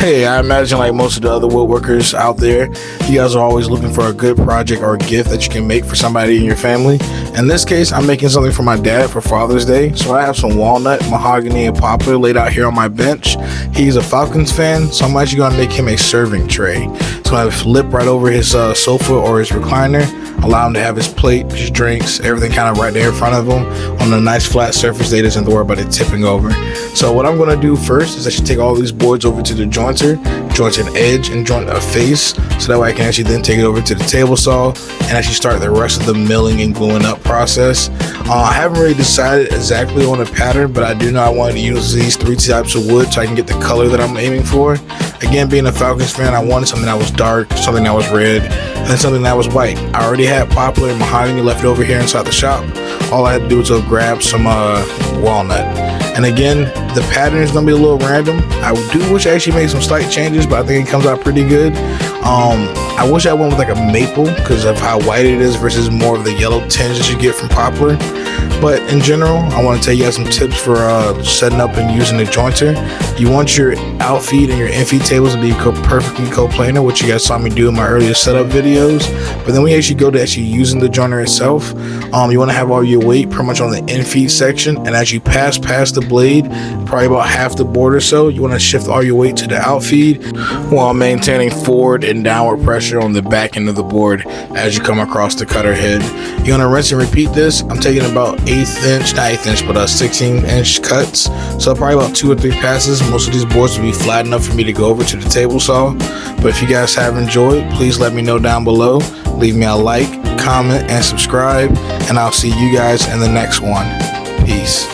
Hey, I imagine like most of the other woodworkers out there, you guys are always looking for a good project or a gift that you can make for somebody in your family. In this case, I'm making something for my dad for Father's Day. So I have some walnut, mahogany, and poplar laid out here on my bench. He's a Falcons fan, so I'm actually gonna make him a serving tray. So I flip right over his sofa or his recliner, allow him to have his plate, his drinks, everything kind of right there in front of him on a nice flat surface that he doesn't have to worry about it tipping over. So what I'm gonna do first is I should take all these boards over to the jointer, joint an edge and joint a face, so that way I can actually then take it over to the table saw and actually start the rest of the milling and gluing up process. I haven't really decided exactly on a pattern, but I do know I wanted to use these 3 types of wood so I can get the color that I'm aiming for. Again, being a Falcons fan, I wanted something that was dark, something that was red, and something that was white. I already had poplar and mahogany left over here inside the shop. All I had to do was go grab some walnut. And again, the pattern is going to be a little random. I do wish I actually made some slight changes, but I think it comes out pretty good. I wish I went with like a maple because of how white it is versus more of the yellow tinge that you get from poplar. But in general, I want to tell you guys some tips for setting up and using the jointer. You want your outfeed and your infeed tables to be perfectly coplanar, which you guys saw me do in my earlier setup videos. But then we actually go to actually using the jointer itself. You want to have all your weight pretty much on the infeed section, and as you pass past the blade, probably about half the board or so, you want to shift all your weight to the outfeed while maintaining forward and downward pressure on the back end of the board as you come across the cutter head. You're going to rinse and repeat this. I'm taking about 16-inch cuts, so probably about 2 or 3 passes. Most of these boards will be flat enough for me to go over to the table saw. But if you guys have enjoyed, please let me know down below. Leave me a like, comment, and subscribe, and I'll see you guys in the next one. Peace.